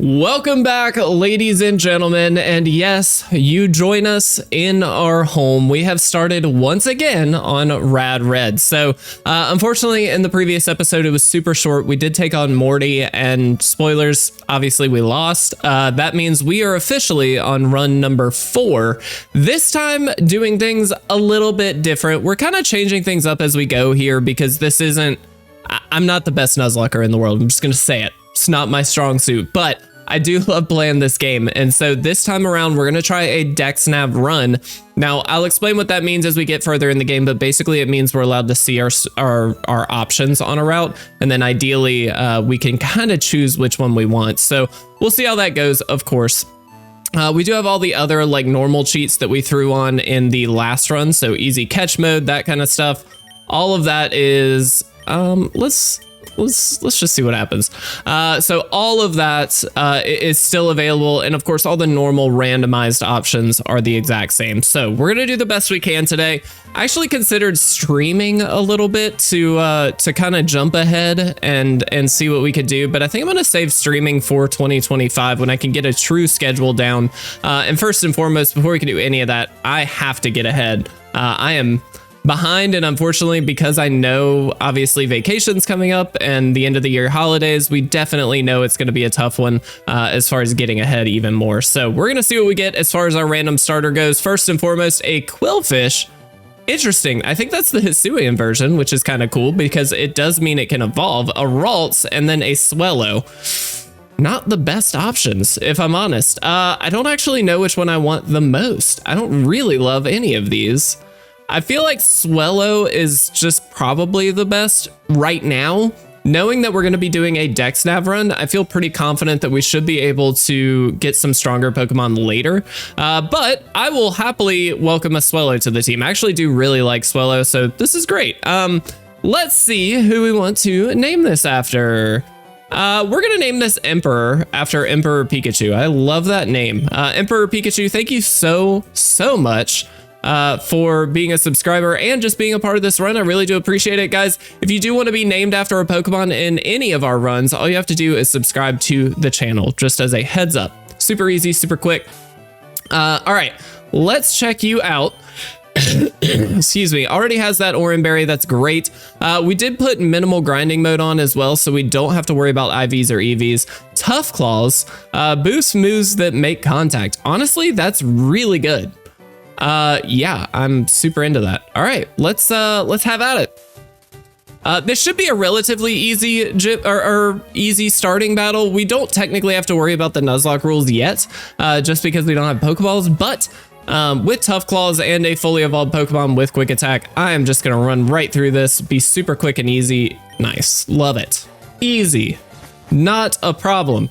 Welcome back, ladies and gentlemen, and yes, you join us in our home. We have started once again on Rad Red. So, unfortunately, in the previous episode, it was super short. We did take on Morty, and spoilers, obviously we lost. That means we are officially on run number 4. This time, doing things a little bit different. We're kind of changing things up as we go here because this isn't... I'm not the best Nuzlocker in the world. I'm just going to say it. It's not my strong suit, but I do love playing this game, and so this time around we're going to try a DexNav run. Now, I'll explain what that means as we get further in the game, but basically it means we're allowed to see our options on a route, and then ideally we can kind of choose which one we want. So we'll see how that goes, of course. We do have all the other like normal cheats that we threw on in the last run, so easy catch mode, that kind of stuff. All of that is, let's just see what happens. So all of that is still available, and of course all the normal randomized options are the exact same. So we're gonna do the best we can today. I actually considered streaming a little bit to kind of jump ahead and see what we could do, but I think I'm gonna save streaming for 2025 when I can get a true schedule down. And first and foremost, before we can do any of that, I have to get ahead. I am behind, and unfortunately, because I know obviously vacation's coming up and the end of the year holidays, we definitely know it's going to be a tough one as far as getting ahead even more. So we're going to see what we get as far as our random starter goes. First and foremost, a Quillfish. Interesting. I think that's the Hisuian version, which is kind of cool because it does mean it can evolve. A Ralts, and then a Swellow. Not the best options, if I'm honest. I don't actually know which one I want the most. I don't really love any of these. I feel like Swellow is just probably the best right now. Knowing that we're going to be doing a DexNav run, I feel pretty confident that we should be able to get some stronger Pokemon later. But I will happily welcome a Swellow to the team. I actually do really like Swellow, so this is great. Let's see who we want to name this after. We're going to name this Emperor after Emperor Pikachu. I love that name. Emperor Pikachu, thank you so much for being a subscriber and just being a part of this run. I really do appreciate it, guys. If you do want to be named after a Pokemon in any of our runs, all you have to do is subscribe to the channel, just as a heads up. Super easy, super quick. All right, let's check you out. Excuse me. Already has that Oranberry. That's great. We did put minimal grinding mode on as well, so we don't have to worry about IVs or EVs. Tough Claws boosts moves that make contact. Honestly, that's really good. Yeah, I'm super into that. All right, let's have at it. This should be a relatively easy easy starting battle. We don't technically have to worry about the Nuzlocke rules yet, just because we don't have Pokeballs, but with Tough Claws and a fully evolved Pokemon with Quick Attack, I am just gonna run right through this, be super quick and easy. Nice, love it. Easy, not a problem.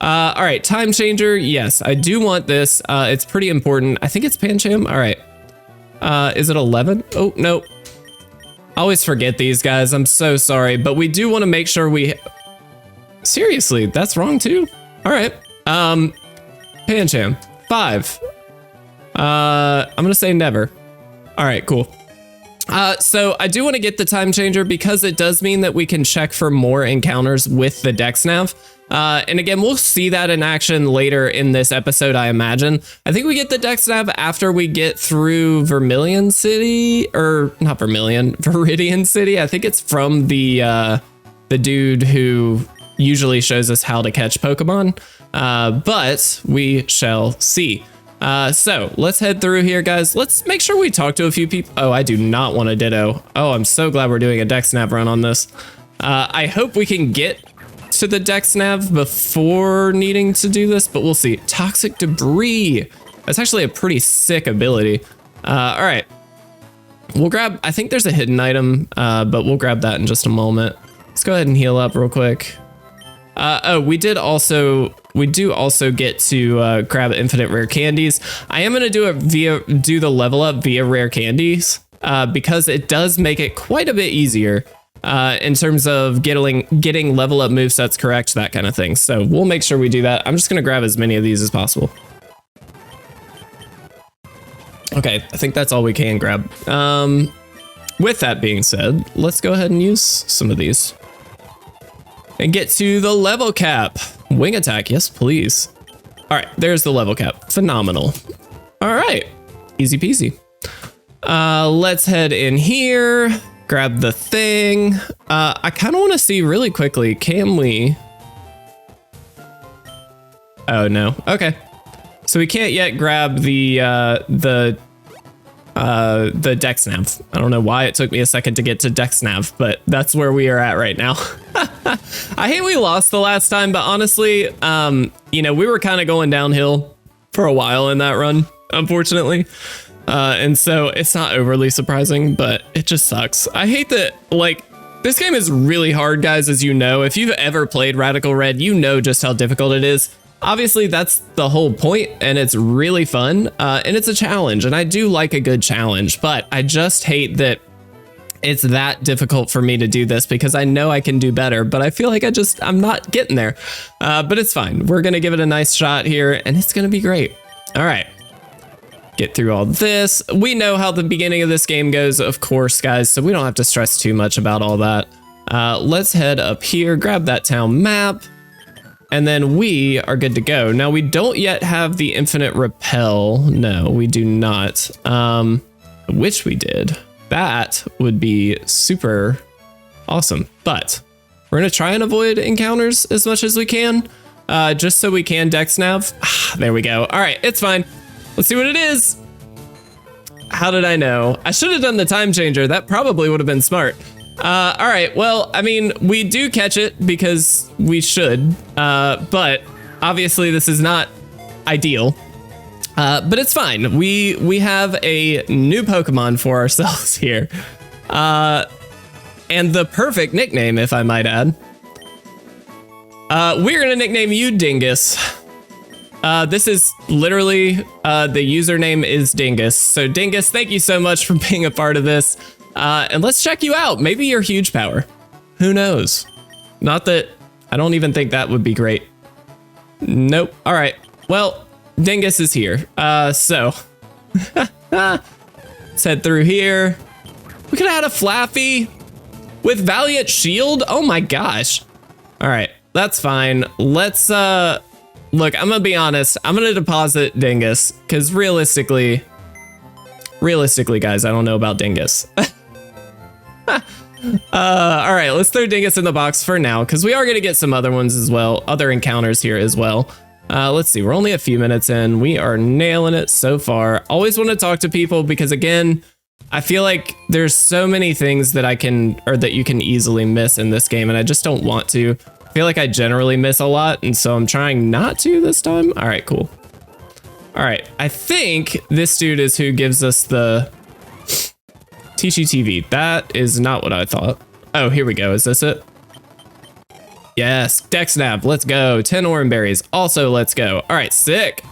All right, Time Changer. Yes, I do want this. It's pretty important. I think it's Pancham. All right. Is it 11? Oh, no. I always forget these guys. I'm so sorry, but we do want to make sure we... Seriously, that's wrong too? All right. Pancham. 5. I'm going to say never. All right, cool. So I do want to get the Time Changer because it does mean that we can check for more encounters with the DexNav. And again, we'll see that in action later in this episode, I imagine. I think we get the DexNav after we get through Vermilion City, or not Vermilion, Viridian City. I think it's from the dude who usually shows us how to catch Pokemon, but we shall see. So let's head through here, guys. Let's make sure we talk to a few people. Oh, I do not want a Ditto. Oh, I'm so glad we're doing a DexNav run on this. I hope we can get to the DexNav before needing to do this, but we'll see. Toxic Debris. That's actually a pretty sick ability. All right. We'll grab, I think there's a hidden item, but we'll grab that in just a moment. Let's go ahead and heal up real quick. Oh, we do also get to grab infinite rare candies. I am gonna do the level up via rare candies because it does make it quite a bit easier in terms of getting level up movesets correct, that kind of thing. So we'll make sure we do that. I'm just gonna grab as many of these as possible. Okay, I think that's all we can grab. With that being said, let's go ahead and use some of these and get to the level cap. Wing attack, yes, please. All right, there's the level cap. Phenomenal. All right, easy peasy. Let's head in here, grab the thing. I kind of want to see really quickly, can we? Oh no, okay. So we can't yet grab the DexNav. I don't know why it took me a second to get to DexNav, but that's where we are at right now. I hate we lost the last time, but honestly, you know, we were kind of going downhill for a while in that run, unfortunately. And so it's not overly surprising, but it just sucks. I hate that, like, this game is really hard, guys, as you know. If you've ever played Radical Red, you know just how difficult it is. Obviously, that's the whole point, and it's really fun, and it's a challenge, and I do like a good challenge, but I just hate that it's that difficult for me to do this because I know I can do better, but I feel like I'm not getting there, but it's fine. We're going to give it a nice shot here, and it's going to be great. All right. Get through all this. We know how the beginning of this game goes, of course, guys, so we don't have to stress too much about all that. Let's head up here, grab that town map. And then we are good to go. Now, we don't yet have the infinite repel. No, we do not. I wish we did. That would be super awesome. But we're going to try and avoid encounters as much as we can, just so we can DexNav. There we go. All right, it's fine. Let's see what it is. How did I know? I should have done the time changer. That probably would have been smart. All right, well, I mean, we do catch it because we should, but obviously this is not ideal, but it's fine. We have a new Pokemon for ourselves here, and the perfect nickname, if I might add. We're gonna nickname you Dingus. This is literally, the username is Dingus. So Dingus, thank you so much for being a part of this. And let's check you out. Maybe you're huge power. Who knows? Not that I don't even think that would be great. Nope. All right. Well, Dingus is here. So let's head through here. We could have had a Flaffy with Valiant Shield. Oh my gosh. All right. That's fine. Let's, look, I'm gonna be honest. I'm gonna deposit Dingus because realistically, guys, I don't know about Dingus. All right, let's throw Dingus in the box for now because we are going to get some other ones as well, other encounters here as well. Let's see, we're only a few minutes in. We are nailing it so far. Always want to talk to people because, again, I feel like there's so many things that that you can easily miss in this game, and I just don't want to. I feel like I generally miss a lot, and so I'm trying not to this time. All right, cool. All right, I think this dude is who gives us the TGTV. That is not what I thought. Oh, here we go. Is this it? Yes, DexNav. Let's go. 10 orange berries. Also, let's go. All right, sick.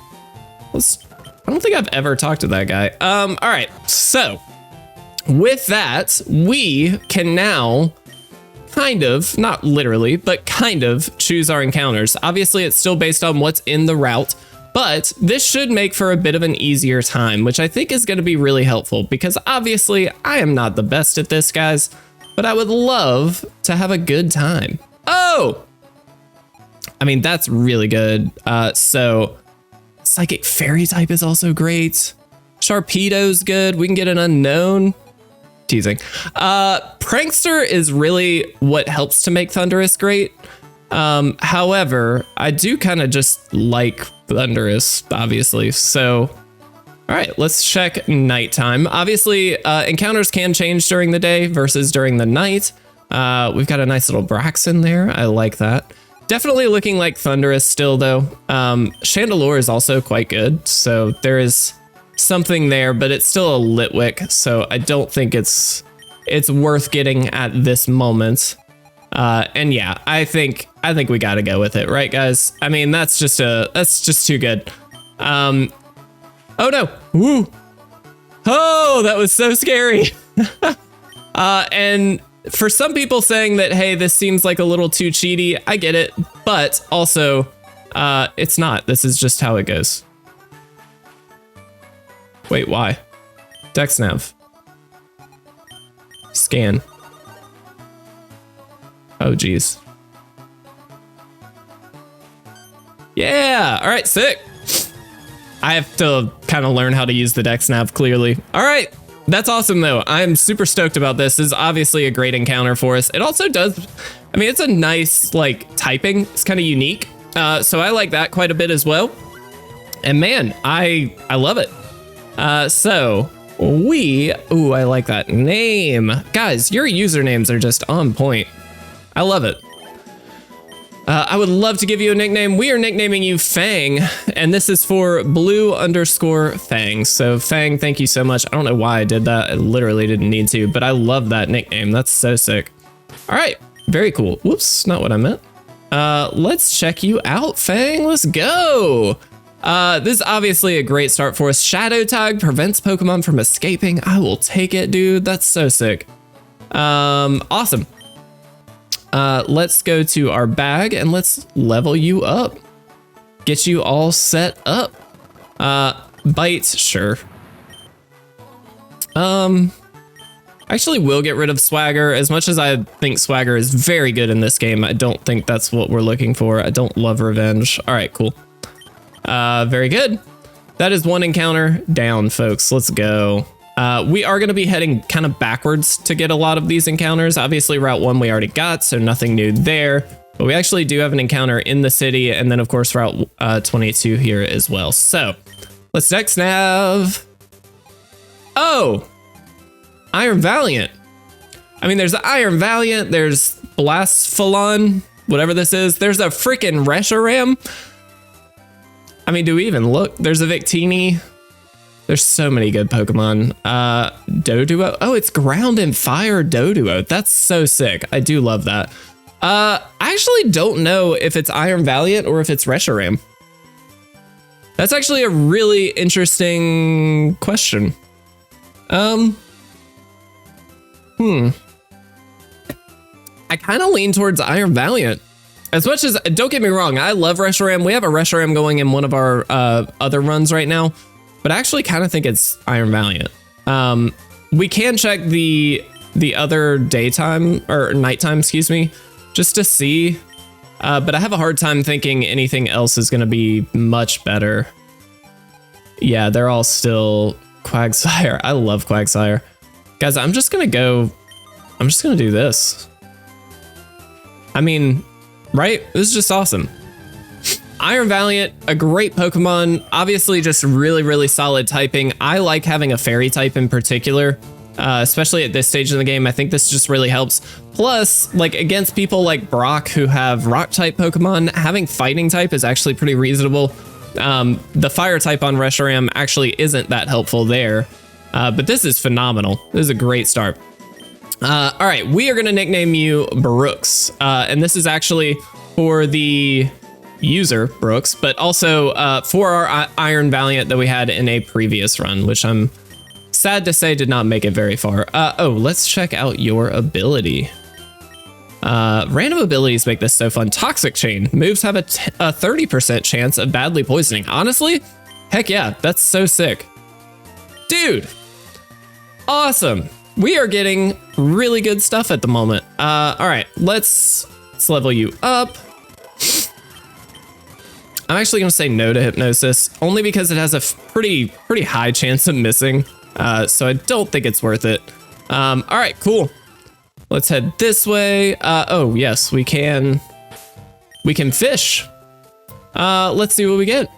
I don't think I've ever talked to that guy. All right, so with that, we can now kind of, not literally, but kind of choose our encounters. Obviously, it's still based on what's in the route. But this should make for a bit of an easier time, which I think is going to be really helpful because obviously I am not the best at this, guys, but I would love to have a good time. Oh, I mean, that's really good. So Psychic Fairy type is also great. Sharpedo's good. We can get an unknown. Teasing. Prankster is really what helps to make Thundurus great. However, I do kind of just like Thundurus, obviously. So, all right, let's check nighttime. Obviously, encounters can change during the day versus during the night. We've got a nice little Braxton there. I like that. Definitely looking like Thundurus still, though. Chandelure is also quite good. So there is something there, but it's still a Litwick. So I don't think it's worth getting at this moment. And yeah, I think we got to go with it, right, guys? I mean, that's just too good. Oh no. Woo. Oh, that was so scary. And for some people saying that, hey, this seems like a little too cheaty, I get it, but also, it's not. This is just how it goes. Wait, why? DexNav. Scan. Oh, geez. Yeah. All right, sick. I have to kind of learn how to use the DexNav clearly. All right. That's awesome, though. I'm super stoked about this. This is obviously a great encounter for us. It also does, I mean, it's a nice, like, typing. It's kind of unique. So I like that quite a bit as well. And man, I love it. Ooh, I like that name. Guys, your usernames are just on point. I love it. I would love to give you a nickname. We are nicknaming you Fang, and this is for blue_Fang. So Fang, thank you so much. I don't know why I did that. I literally didn't need to, but I love that nickname. That's so sick. All right, very cool. Whoops, not what I meant. Let's check you out, Fang. Let's go. This is obviously a great start for us. Shadow Tag prevents Pokemon from escaping. I will take it, dude. That's so sick. Awesome. Let's go to our bag and let's level you up. Get you all set up. Bites, sure. Actually will get rid of Swagger. As much as I think Swagger is very good in this game, I don't think that's what we're looking for. I don't love Revenge. All right, cool. Very good. That is one encounter down, folks. Let's go. We are going to be heading kind of backwards to get a lot of these encounters. Obviously, Route 1 we already got, so nothing new there. But we actually do have an encounter in the city, and then, of course, Route 22 here as well. So, let's DexNav. Oh! Iron Valiant. I mean, there's the Iron Valiant, there's Blastphalon, whatever this is. There's a freaking Reshiram. I mean, do we even look? There's a Victini. There's so many good Pokemon. Doduo. Oh, it's Ground and Fire Doduo. That's so sick. I do love that. I actually don't know if it's Iron Valiant or if it's Reshiram. That's actually a really interesting question. I kind of lean towards Iron Valiant. As much as, don't get me wrong, I love Reshiram. We have a Reshiram going in one of our other runs right now. But I actually kind of think it's Iron Valiant. We can check the other daytime or nighttime, excuse me, just to see. But I have a hard time thinking anything else is going to be much better. Yeah, they're all still Quagsire. I love Quagsire. Guys, I'm just going to do this. I mean, right? This is just awesome. Iron Valiant, a great Pokemon, obviously just really, really solid typing. I like having a fairy type in particular, especially at this stage in the game. I think this just really helps. Plus, like against people like Brock who have rock type Pokemon, having fighting type is actually pretty reasonable. The fire type on Reshiram actually isn't that helpful there, but this is phenomenal. This is a great start. All right, we are gonna nickname you Brooks, and this is actually for the user Brooks, but also for our Iron Valiant that we had in a previous run, which I'm sad to say did not make it very far. Oh, let's check out your ability. Random abilities make this so fun. Toxic Chain. Moves have a 30% chance of badly poisoning. Honestly, heck yeah, that's so sick. Dude, awesome. We are getting really good stuff at the moment. All right, let's level you up. I'm actually gonna say no to Hypnosis, only because it has a pretty high chance of missing. So I don't think it's worth it. All right, cool. Let's head this way. Oh yes, we can fish. Let's see what we get.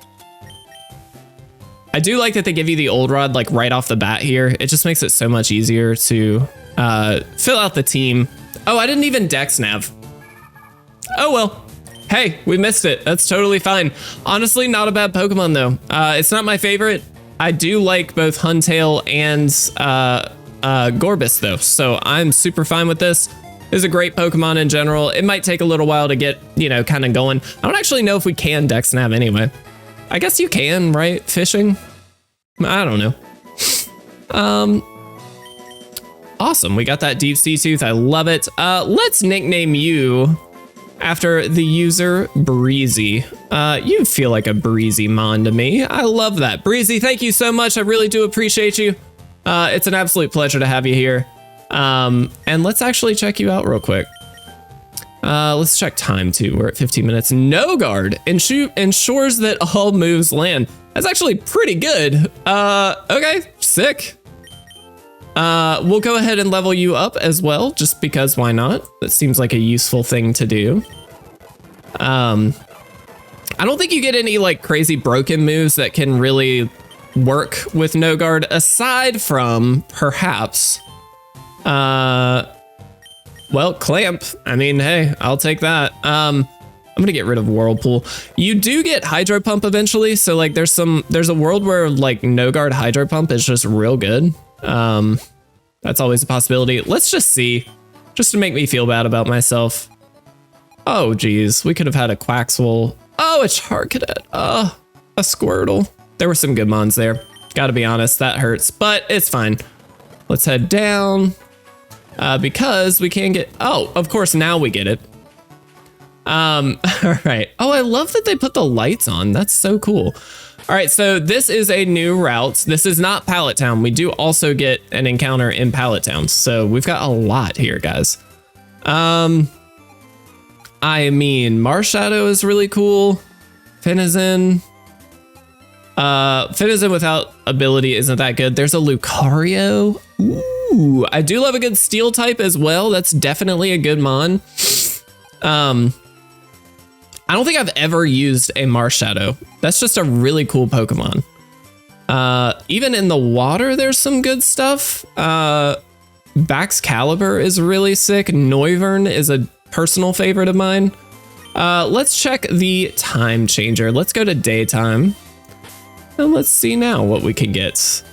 I do like that they give you the Old Rod like right off the bat here. It just makes it so much easier to fill out the team. Oh, I didn't even DexNav. Oh well. Hey, we missed it. That's totally fine. Honestly, not a bad Pokemon though. It's not my favorite. I do like both Huntail and Gorbis though, so I'm super fine with this. This is a great Pokemon in general. It might take a little while to get, you know, kind of going. I don't actually know if we can DexNav anyway. I guess you can, right? Fishing? I don't know. Awesome. We got that Deep Sea Tooth. I love it. Let's nickname you after the user Breezy. You feel like a Breezy Mon to me. I love that. Breezy, thank you so much. I really do appreciate you. It's an absolute pleasure to have you here. And let's actually check you out real quick. Let's check time too. We're at 15 minutes. No guard ensures that all moves land. That's actually pretty good. Okay, sick. We'll go ahead and level you up as well, just because why not? That seems like a useful thing to do. I don't think you get any like crazy broken moves that can really work with no guard aside from perhaps, well, clamp. I mean, hey, I'll take that. I'm gonna get rid of Whirlpool. You do get Hydro Pump eventually. So like there's a world where like no guard Hydro Pump is just real good. That's always a possibility. Let's just see, just to make me feel bad about myself. Oh, geez, we could have had a Quaxwell. Oh, a Charcadet. A Squirtle. There were some good mons there. Gotta be honest, that hurts, but it's fine. Let's head down because we can get, oh, of course, now we get it. All right. Oh, I love that they put the lights on. That's so cool. All right, so this is a new route. This is not Pallet Town. We do also get an encounter in Pallet Town. So we've got a lot here, guys. I mean, Marshadow is really cool. Finizen. Finizen without ability isn't that good. There's a Lucario. Ooh, I do love a good steel type as well. That's definitely a good mon. I don't think I've ever used a Marshadow. That's just a really cool Pokemon. Even in the water, there's some good stuff. Baxcalibur is really sick. Noivern is a personal favorite of mine. Let's check the time changer. Let's go to daytime. And let's see now what we can get.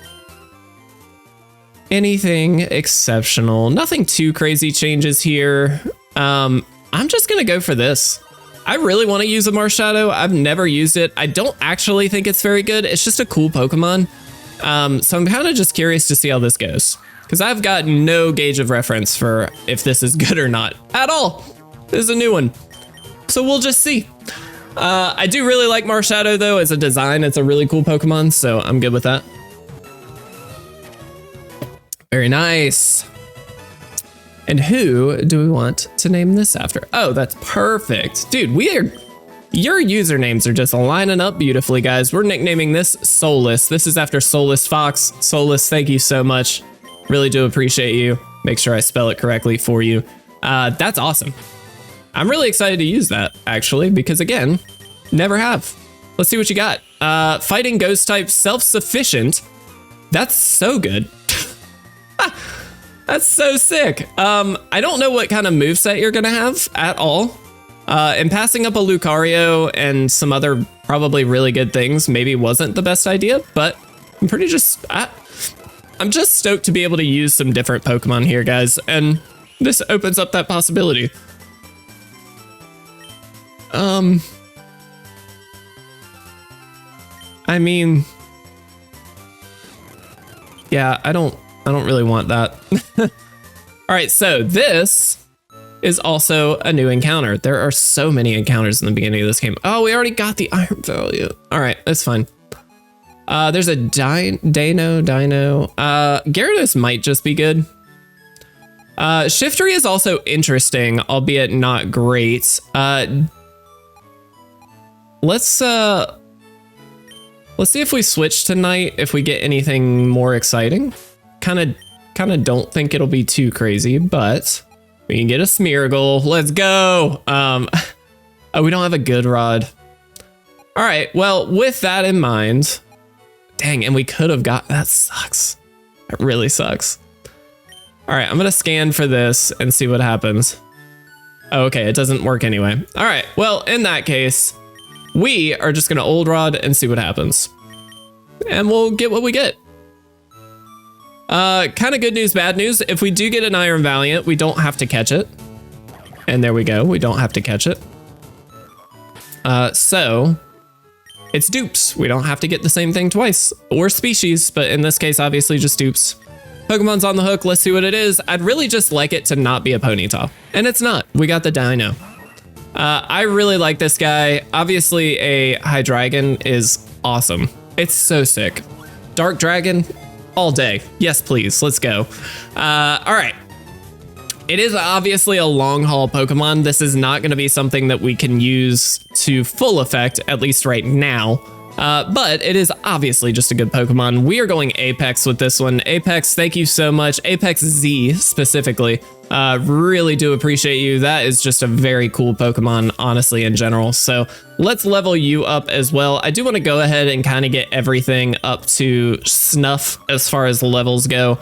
Anything exceptional. Nothing too crazy changes here. I'm just gonna go for this. I really want to use a Marshadow. I've never used it. I don't actually think it's very good. It's just a cool Pokemon. So I'm kind of just curious to see how this goes, because I've got no gauge of reference for if this is good or not at all. This is a new one. So we'll just see. I do really like Marshadow though as a design. It's a really cool Pokemon, so I'm good with that. Very nice. And who do we want to name this after? Oh, that's perfect. Dude, your usernames are just lining up beautifully, guys. We're nicknaming this Solus. This is after Solus Fox. Solus, thank you so much. Really do appreciate you. Make sure I spell it correctly for you. That's awesome. I'm really excited to use that, actually, because again, never have. Let's see what you got. Fighting Ghost type, self-sufficient. That's so good. That's so sick. I don't know what kind of moveset you're gonna have at all. And passing up a Lucario and some other probably really good things maybe wasn't the best idea, but I'm I'm just stoked to be able to use some different Pokemon here, guys, and this opens up that possibility. I mean, yeah, I don't really want that. All right, so this is also a new encounter. There are so many encounters in the beginning of this game. Oh, we already got the Iron Value. All right, that's fine. There's a Dino. Gyarados might just be good. Shiftry is also interesting, albeit not great. Let's see if we switch tonight, if we get anything more exciting. Kind of don't think it'll be too crazy, but we can get a Smeargle. Let's go. Oh, we don't have a good rod. All right, well, with that in mind, dang, and we could have got, that sucks. That really sucks. All right, I'm gonna scan for this and see what happens. Oh, okay, it doesn't work anyway. All right, well, in that case, we are just gonna Old Rod and see what happens. And we'll get what we get. Kind of good news, bad news. If we do get an Iron Valiant, we don't have to catch it. And there we go, we don't have to catch it. So it's dupes. We don't have to get the same thing twice, or species, but in this case, obviously just dupes. Pokemon's on the hook, let's see what it is. I'd really just like it to not be a Ponyta, and it's not. We got the Dino. I really like this guy. Obviously a Hydreigon is awesome. It's so sick. Dark Dragon, all day. Yes, please, let's go. All right. It is obviously a long haul Pokemon. This is not going to be something that we can use to full effect, at least right now. But it is obviously just a good Pokemon. We are going Apex with this one. Apex, thank you so much. Apex Z specifically. Really do appreciate you. That is just a very cool Pokemon, honestly, in general. So let's level you up as well. I do want to go ahead and kind of get everything up to snuff as far as levels go.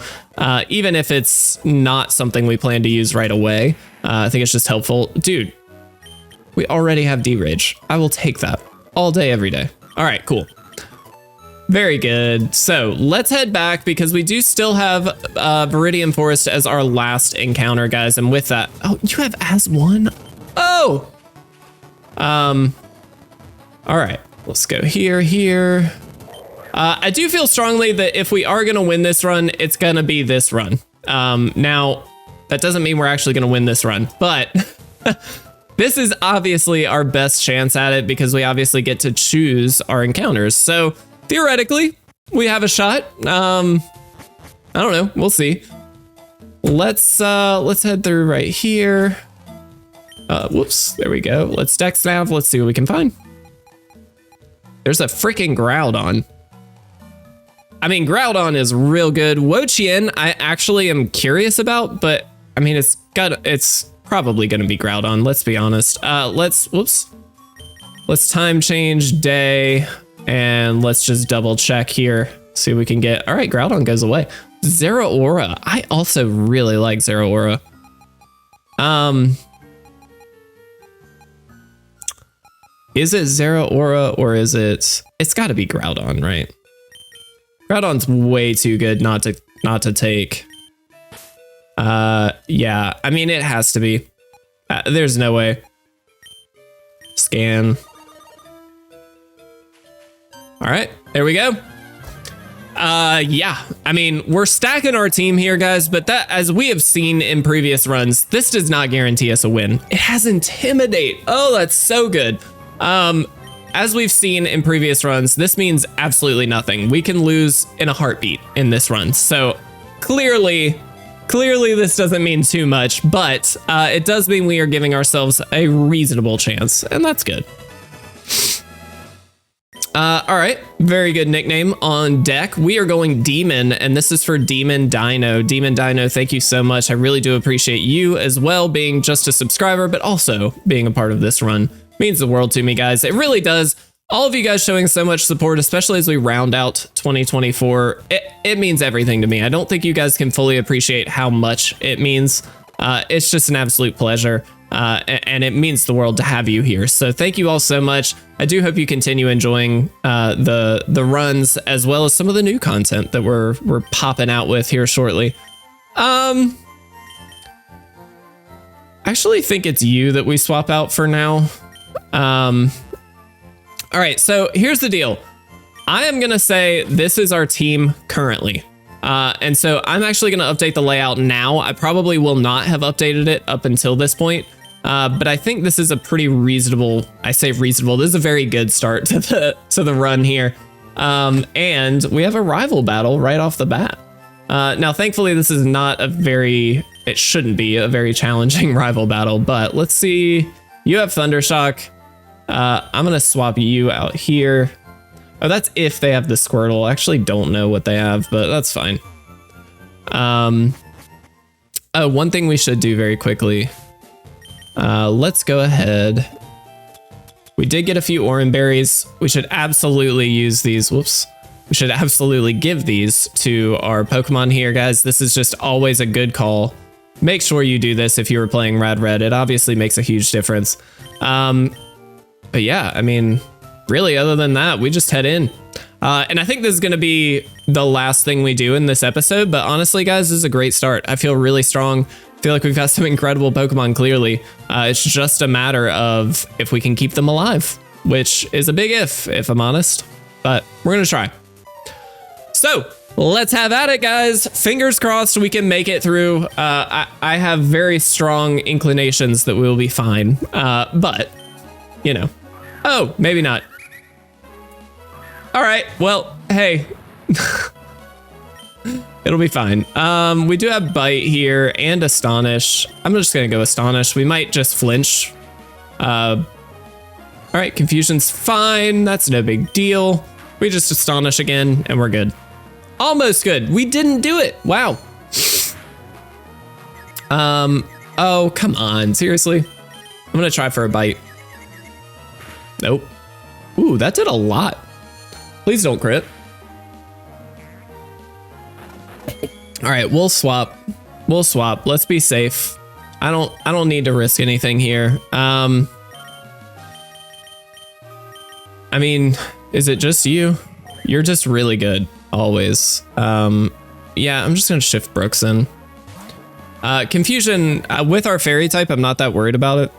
Even if it's not something we plan to use right away. I think it's just helpful. Dude, we already have D-Rage. I will take that all day, every day. All right, cool. Very good. So let's head back because we do still have Viridian Forest as our last encounter, guys. And with that, oh, you have as one? Oh! All right, let's go here. I do feel strongly that if we are gonna win this run, it's gonna be this run. Now, that doesn't mean we're actually gonna win this run, but this is obviously our best chance at it because we obviously get to choose our encounters. So theoretically, we have a shot. I don't know, we'll see. Let's head through right here. Whoops, there we go. Let's DexNav, let's see what we can find. There's a freaking Groudon. I mean, Groudon is real good. Wo-Chien, I actually am curious about, but I mean, it's probably gonna be Groudon, let's be honest. Let's time change day and let's just double check here. See what we can get. All right, Groudon goes away. Zeraora, I also really like Zeraora. Is it Zeraora or is it's gotta be Groudon, right? Groudon's way too good not to take. Yeah, I mean, it has to be. There's no way. Scan. All right, there we go. Yeah, I mean, we're stacking our team here, guys, but that, as we have seen in previous runs, this does not guarantee us a win. It has Intimidate. Oh, that's so good. As we've seen in previous runs, this means absolutely nothing. We can lose in a heartbeat in this run. So clearly this doesn't mean too much, but it does mean we are giving ourselves a reasonable chance, and that's good. All right, very good nickname on deck. We are going Demon, and this is for Demon Dino. Demon Dino, thank you so much. I really do appreciate you as well, being just a subscriber, but also being a part of this run. Means the world to me, guys. It really does. All of you guys showing so much support, especially as we round out 2024. It means everything to me. I don't think you guys can fully appreciate how much it means. It's just an absolute pleasure. And it means the world to have you here. So thank you all so much. I do hope you continue enjoying the runs as well as some of the new content that we're popping out with here shortly. I actually think it's you that we swap out for now. All right, so here's the deal. I am gonna say this is our team currently. And so I'm actually gonna update the layout now. I probably will not have updated it up until this point. But I think this is a pretty reasonable, I say reasonable, this is a very good start to the run here. And we have a rival battle right off the bat. Now, thankfully, this is not it shouldn't be a very challenging rival battle, but let's see. You have Thundershock. I'm gonna swap you out here. Oh, that's if they have the Squirtle. I actually don't know what they have, but that's fine. Oh, one thing we should do very quickly. Let's go ahead. We did get a few Oran Berries. We should absolutely use these. Whoops. We should absolutely give these to our Pokemon here, guys. This is just always a good call. Make sure you do this if you were playing Rad Red. It obviously makes a huge difference. But yeah, I mean, really, other than that, we just head in. And I think this is going to be the last thing we do in this episode. But honestly, guys, this is a great start. I feel really strong. I feel like we've got some incredible Pokemon, clearly. It's just a matter of if we can keep them alive, which is a big if I'm honest. But we're going to try. So let's have at it, guys. Fingers crossed we can make it through. I have very strong inclinations that we will be fine. But, you know. Oh, maybe not. All right. Well, hey. It'll be fine. We do have Bite here and Astonish. I'm just gonna go Astonish. We might just flinch. All right, Confusion's fine. That's no big deal. We just Astonish again and we're good. Almost good. We didn't do it. Wow. Oh, come on. Seriously? I'm gonna try for a Bite. Nope. Ooh, that did a lot. Please don't crit. All right, we'll swap. We'll swap. Let's be safe. I don't need to risk anything here. I mean, is it just you? You're just really good always. Yeah, I'm just gonna shift Brooks in. Confusion with our fairy type, I'm not that worried about it.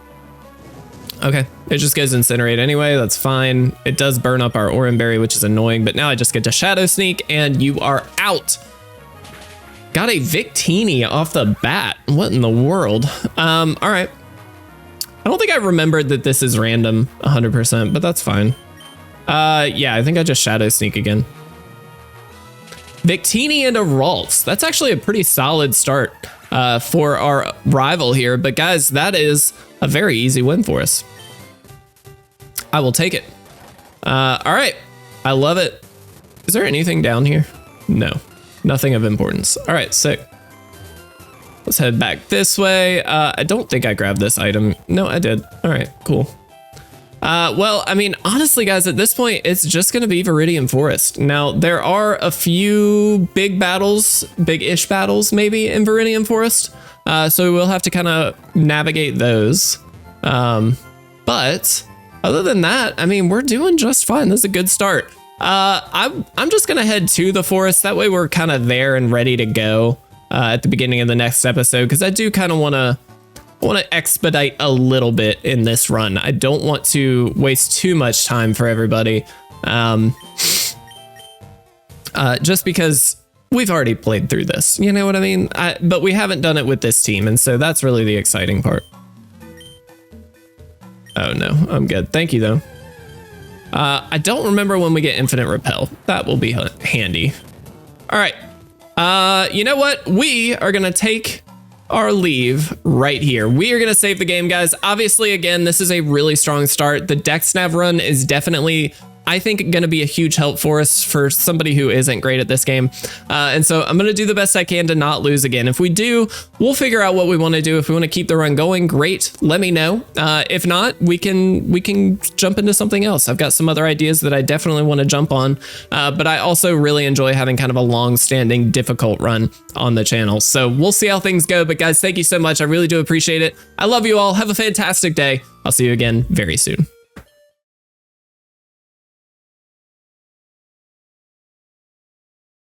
Okay, it just goes Incinerate anyway, that's fine. It does burn up our Oranberry, which is annoying, but now I just get to Shadow Sneak and you are out. Got a Victini off the bat. What in the world? All right. I don't think I remembered that this is random 100%, but that's fine. Yeah, I think I just Shadow Sneak again. Victini and a Ralts. That's actually a pretty solid start for our rival here. But guys, that is a very easy win for us. I will take it. All right. I love it. Is there anything down here? No. Nothing of importance. All right, sick. Let's head back this way. I don't think I grabbed this item. No, I did. All right, cool. Well, I mean, honestly, guys, at this point, it's just going to be Viridian Forest. Now, there are a few big battles, big-ish battles, maybe, in Viridian Forest. So we'll have to kind of navigate those. But other than that, I mean, we're doing just fine. This is a good start. I'm just gonna head to the forest. That way we're kind of there and ready to go at the beginning of the next episode, because I do kind of want to expedite a little bit in this run. I don't want to waste too much time for everybody, just because we've already played through this. You know what I mean? But we haven't done it with this team, and so that's really the exciting part. Oh no, I'm good. Thank you though. I don't remember when we get Infinite Repel. That will be handy. All right. You know what? We are going to take our leave right here. We are going to save the game, guys. Obviously, again, this is a really strong start. The DexNav run is definitely, I think, going to be a huge help for us for somebody who isn't great at this game. And so I'm going to do the best I can to not lose again. If we do, we'll figure out what we want to do. If we want to keep the run going, great. Let me know. If not, we can jump into something else. I've got some other ideas that I definitely want to jump on. But I also really enjoy having kind of a long-standing, difficult run on the channel. So we'll see how things go. But guys, thank you so much. I really do appreciate it. I love you all. Have a fantastic day. I'll see you again very soon.